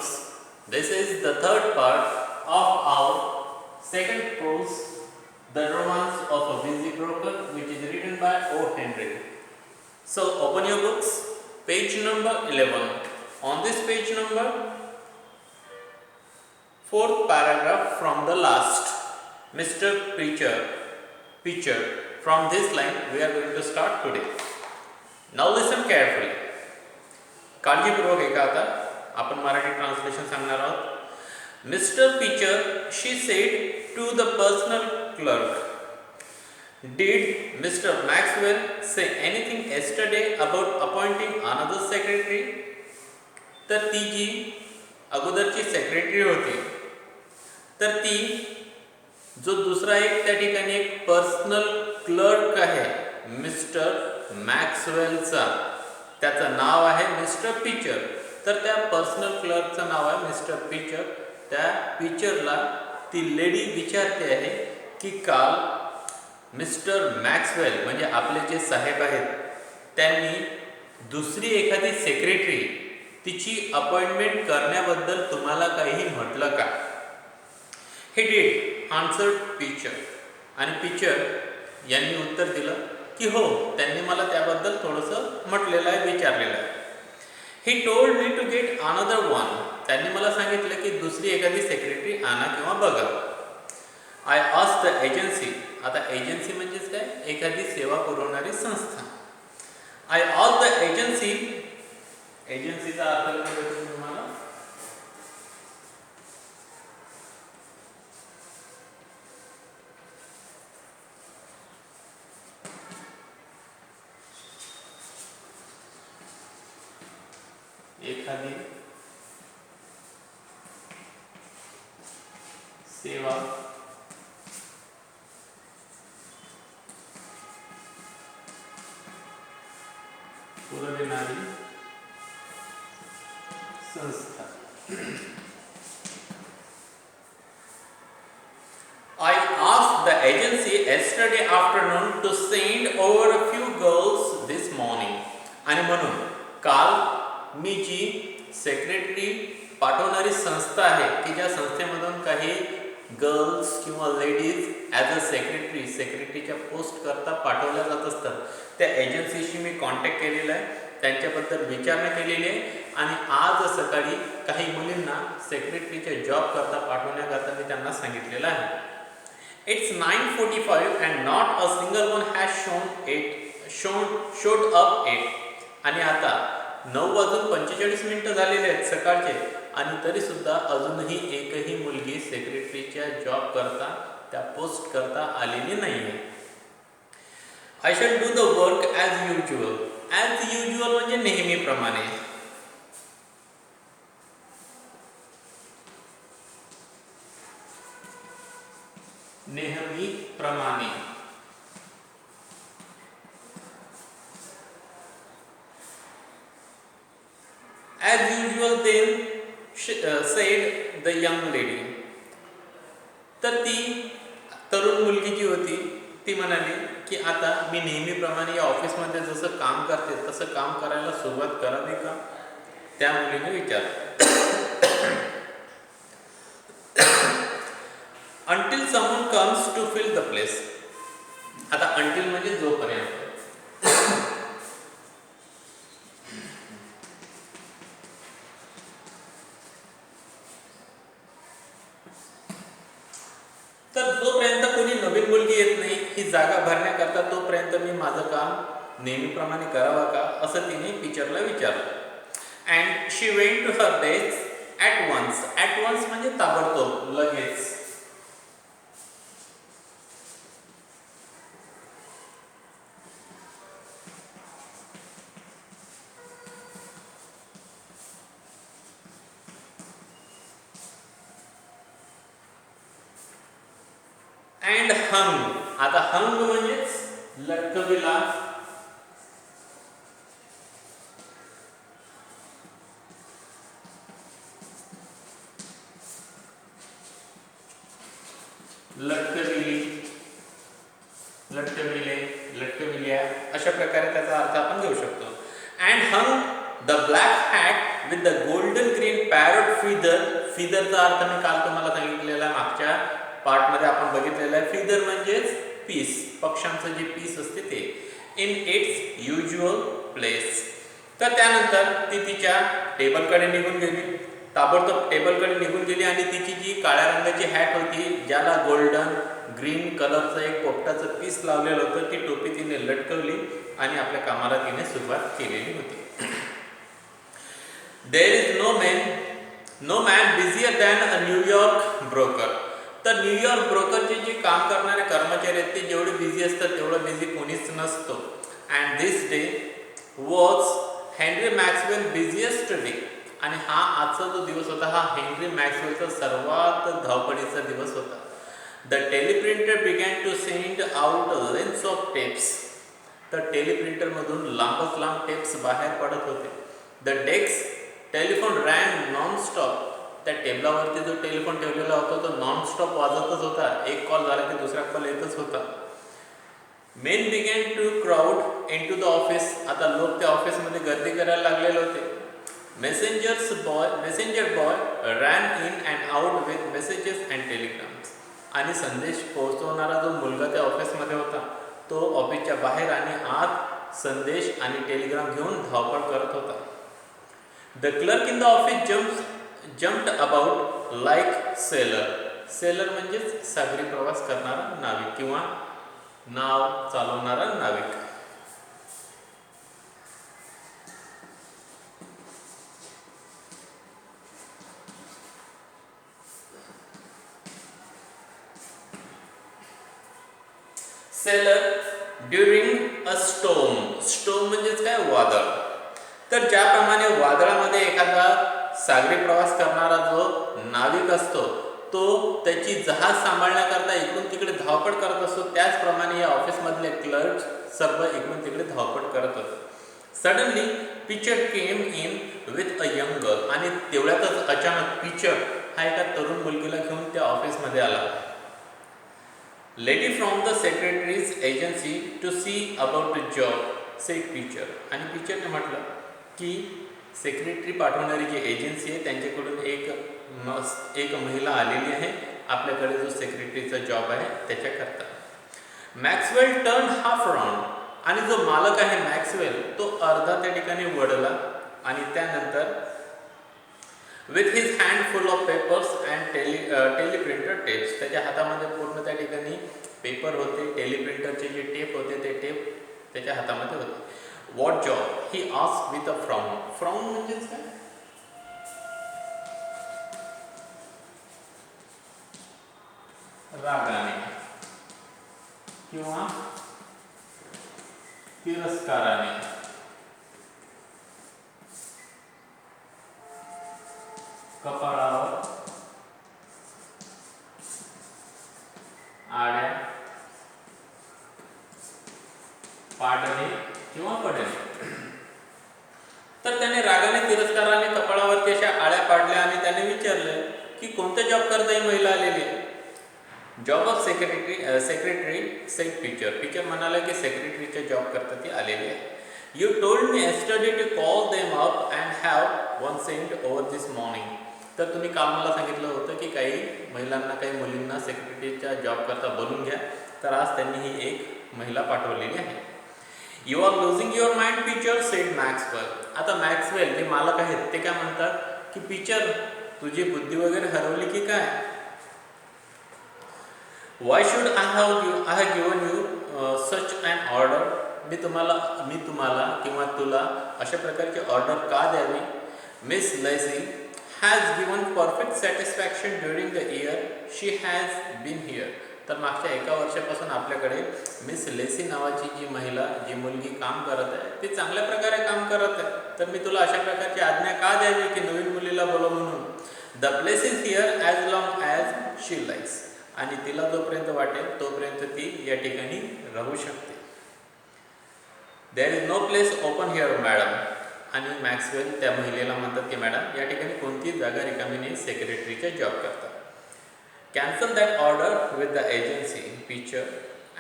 students, this is the third part of our second prose, The Romance of a Busy Broker, which is written by O. Henry. So open your books, page number 11. On this page number, fourth paragraph from the last, Mr. Pitcher. From this line we are going to start today. Now listen carefully. काळजीपूर्वक ऐका आता. आपण Marathi translation सांगणार आहोत. Mister Pitcher, she said to the personal clerk, did mister Maxwell say anything yesterday about appointing another secretary? तर ती जी अगोदरची secretary होती, तर ती जो दुसरा एक त्या ठिकाणी एक पर्सनल क्लर्क आहे मिस्टर मॅक्सवेलचा, त्याचं नाव आहे मिस्टर पिचर. तर त्या पर्सनल क्लर्कचं नाव आहे मिस्टर पिचर. त्या पिचरला ती लेडी विचारते आहे की काल मिस्टर मॅक्सवेल म्हणजे आपले जे साहेब आहेत त्यांनी दुसरी एखादी सेक्रेटरी तिची अपॉइंटमेंट करण्याबद्दल तुम्हाला काही म्हटलं का? हे डिड आन्सर्ड पिचर. आणि पिचर यांनी उत्तर दिलं की हो, त्यांनी मला त्याबद्दल थोडंसं म्हटलेलं आहे, विचारलेलं आहे. He told me to get another one. त्यांनी मला सांगितलं की दुसरी एखादी सेक्रेटरी आणा किंवा बघा. I asked the agency. आता एजन्सी म्हणजेच काय? एखादी सेवा पुरवणारी संस्था. I asked the agency. एजन्सीचा अर्थ काय तुम्हाला? एखादी सेवा पुरविणारी संस्था. I asked the agency yesterday afternoon to send over a few girls this morning. आणि म्हणून काल मी जी सेक्रेटरी पाठवणारी संस्था आहे की ज्या संस्थेमधून काही गर्ल्स किंवा लेडीज ॲज अ सेक्रेटरीच्या पोस्ट करता पाठवल्या जात असतात, त्या एजन्सीशी मी कॉन्टॅक्ट केलेला आहे, त्यांच्याबद्दल विचारणा केलेली आहे. आणि आज सकाळी काही मुलींना सेक्रेटरीच्या जॉब करता पाठवण्याकरता मी त्यांना सांगितलेलं आहे. It's 9:45 and not a single one has showed up at. आणि आता 9:45 झालेले आहेत सकाळचे, आणि तरी सुद्धा अजूनही एकही मुलगी सेक्रेटरीच्या जॉब करता त्या पोस्ट करता आलेली नाही आहे. I shall do the work as usual. As usual म्हणजे नेहमीप्रमाणे. नेहमीप्रमाणे. As usual, then said the young lady. तर ती तरुण मुलगी जी होती ती म्हणाली की आता मी नेहमीप्रमाणे या ऑफिसमध्ये जसं काम करते तसं काम करायला सुरुवात करावी का? त्या मुलीने विचारलं. Until someone comes to fill the place. आता until म्हणजे जोपर्यंत. तर जोपर्यंत कोणी नवीन मुलगी येत नाही ही जागा भरण्याकरता, तोपर्यंत मी माझं काम नेहमीप्रमाणे करावं का, असं तिने पिचरला विचारलं. And she went to her desk at once. At once म्हणजे ताबडतोब, लगेच. And hung. आता हंग म्हणजेच लटकविला. लटकविली, लटकविले, लटकविल्या, अशा प्रकारे त्याचा अर्थ आपण घेऊ शकतो. And hung the black hat with the golden green parrot feather. फिदरचा अर्थ मी काल तुम्हाला सांगितलेला आहे, मागच्या पार्टमध्ये आपण बघितलेला आहे. फिदर म्हणजेच पीस, पक्ष्यांचं जे पीस असते ते. In its usual place. तर त्यानंतर ती तिच्या टेबलकडे निघून गेली. ताबडतोब टेबलकडे निघून गेली आणि तिची जी काळ्या रंगाची हॅट होती, ज्याला गोल्डन ग्रीन कलरचं एक पोपटाचं पीस लावलेलं होतं, ती टोपी तिने लटकवली आणि आपल्या कामाला तिने सुरुवात केलेली होती. There is no man busier than a New York broker. तर न्यूयॉर्क ब्रोकरचे जे काम करणारे कर्मचारी आहेत ते जेवढे बिझी असतात तेवढं बिझी कोणीच नसतो. And this day was Henry Maxwell busiest day. आणि हा आजचा जो दिवस होता हा हेनरी मॅक्सवेलचा सर्वात धावपळीचा दिवस होता. The teleprinter began to send out lengths of tapes. तर टेलिप्रिंटरमधून लांबच लांब टेप्स बाहेर पडत होते. The desk telephone rang nonstop. त्या टेबलावरती जो टेलिफोन ठेवलेला होता तो नॉनस्टॉप वाजतच होता. एक कॉल झाला की दुसरा कॉल येतच होता. Men began to crowd in to the office. आता लोक त्या ऑफिसमध्ये गर्दी करायला लागलेले होते. Messenger boy ran in and out with messages and telegrams. आणि संदेश पोहोचवणारा जो मुलगा त्या ऑफिसमध्ये होता तो ऑफिसच्या बाहेर आणि आत संदेश आणि टेलिग्राम घेऊन धावपळ करत होता. The clerk in the office jumped about like sailor. Seller म्हणजेच सागरी प्रवास करणारा नाविक किंवा नाव चालवणारा नाविक. Seller during a स्टोम. स्टोम म्हणजेच काय, वादळ. तर ज्याप्रमाणे वादळामध्ये एखादा सागरी प्रवास करणारा जो नाविक असतो तो त्याची जहाज सांभाळण्याकरता इकडून तिकडे धावपळ करत असतो, त्याचप्रमाणे या ऑफिसमधले क्लर्क सर्व इकडून तिकडे धावपळ करत होते. Suddenly Pitcher came in with a young girl. आणि तेवढ्यातच अचानक पिचर हा एका तरुण मुलगीला घेऊन त्या ऑफिसमध्ये आला. Lady from the secretaries agency to see about the job said Pitcher. आणि पिचरने म्हटलं की सेक्रेटरी पाठवणारी जी एजन्सी आहे त्यांच्याकडून एक महिला आलेली आहे आपल्याकडे जो सेक्रेटरीचा जॉब आहे त्याच्याकरता. Maxwell turn half round. आणि जो मालक आहे मॅक्सवेल तो अर्धा त्या ठिकाणी वळला आणि त्यानंतर with his hand full of papers and teleprinter tapes. त्याच्या हातामध्ये पूर्ण त्या ठिकाणी पेपर होते, टेलिप्रिंटरचे जे टेप होते ते टेप त्याच्या हातामध्ये होते. What job he asked with a frown. Frown म्हणजेच काय, रागाने किंवा तिरस्काराने. कपाळावर आड्या पाडणे किंवा पडणे. तर त्याने रागाने तिरस्काराने कपाळावरती अशा आळ्या पाडल्या आणि त्याने विचारलं की कोणता जॉब करता ही महिला आलेली आहे. Job of secretary said Pitcher. Pitcher म्हणाला की सेक्रेटरीच्या जॉब करता ती आलेली आहे. You told me yesterday to call them up and have one sent over this morning. तर तुम्ही काल मला सांगितलं होतं की काही महिलांना काही मुलींना सेक्रेटरीच्या जॉब करता बोलून घ्या. तर आज त्यांनी ही एक महिला पाठवलेली आहे. You are losing your mind Pitcher said Maxwell. आता मॅक्सवेल जे मालक आहेत ते काय म्हणतात की पिचर तुझी बुद्धी वगैरे हरवली की काय. Why should I have given you such and order. मी तुम्हाला किंवा तुला अशा प्रकारची ऑर्डर का द्यावी. Miss Lacy has given perfect satisfaction during the year she has been here. तर मागच्या 1 वर्षापासून आपल्याकडे मिस लेसी नावाची जी महिला जी मुलगी काम करत आहे ती चांगल्या प्रकारे काम करत आहे. तर मी तुला अशा प्रकारची आज्ञा का द्यावी की नवीन मुलीला बोलव म्हणून. The place is here as long as she likes. आणि तिला जोपर्यंत वाटेल तोपर्यंत ती या ठिकाणी राहू शकते. There is no place open here madam. आणि मॅक्सवेल त्या महिलेला म्हणतात की मॅडम या ठिकाणी कोणतीच जागा रिकामी नाही सेक्रेटरीच्या जॉब करता. Cancel that order with the agency picture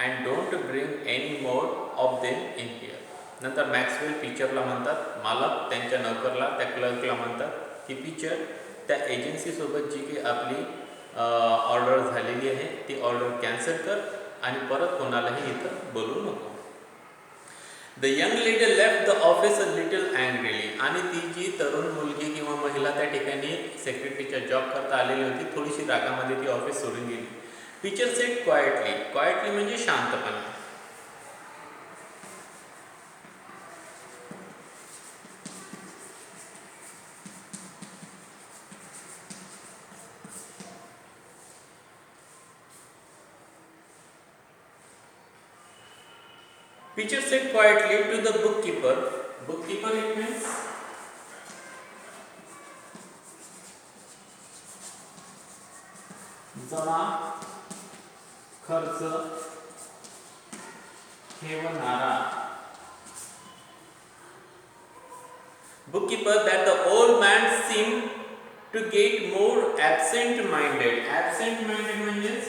and don't bring any more of them in here. नंतर मॅक्सवेल टीचरला म्हणतात, मालक त्यांच्या नोकरला, त्या क्लर्कला म्हणतात की टीचर त्या एजन्सीसोबत जी काही आपली ऑर्डर झालेली आहे ती ऑर्डर कॅन्सल कर आणि परत कोणालाही इथं बोलू नको. The young lady left the office a little angrily. आणि ती जी तरुण मुलगी किंवा महिला त्या ठिकाणी सेक्रेटरीच्या जॉब करता आलेली होती, थोडीशी रागामध्ये ती ऑफिस सोडून गेली. Teacher sed quietly. क्वाइटली म्हणजे शांतपणे. Teacher said quietly to the bookkeeper. Bookkeeper it means जमा खर्च ठेवणारा. Bookkeeper that the old man seemed to get more absent-minded. Absent-minded म्हणजे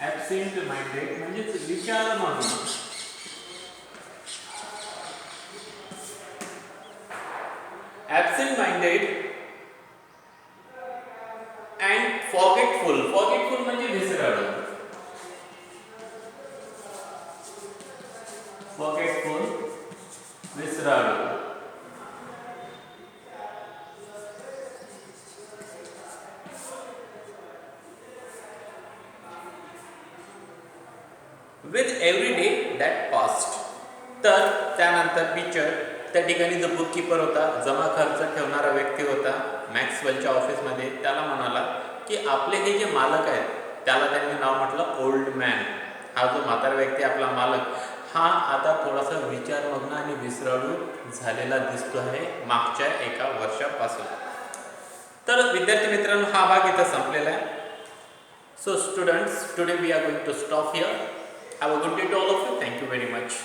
ॲबसेंट माइंडेड म्हणजेच विचार म्हणून. Absent minded and forgetful. Forgetful म्हणजे विसराळू. फॉरगेटफुल विसराळू. With every day that passed. तर त्यानंतर टीचर त्या ठिकाणी जो बुककीपर होता, जमा खर्च ठेवणारा व्यक्ती होता मॅक्सवेलच्या ऑफिसमध्ये, त्याला म्हणाला की आपले हे जे मालक आहेत, त्याला त्यांनी नाव म्हटलं ओल्ड मॅन. हा जो म्हातारा व्यक्ती आपला मालक, हा आता थोडासा विचारमग्न आणि विसराळू झालेला दिसतो आहे मागच्या एका वर्षापासून. तर विद्यार्थी मित्रांनो, हा भाग इथं संपलेला आहे. So students, today we are going to stop here. Have a good day to all of you. Thank you very much.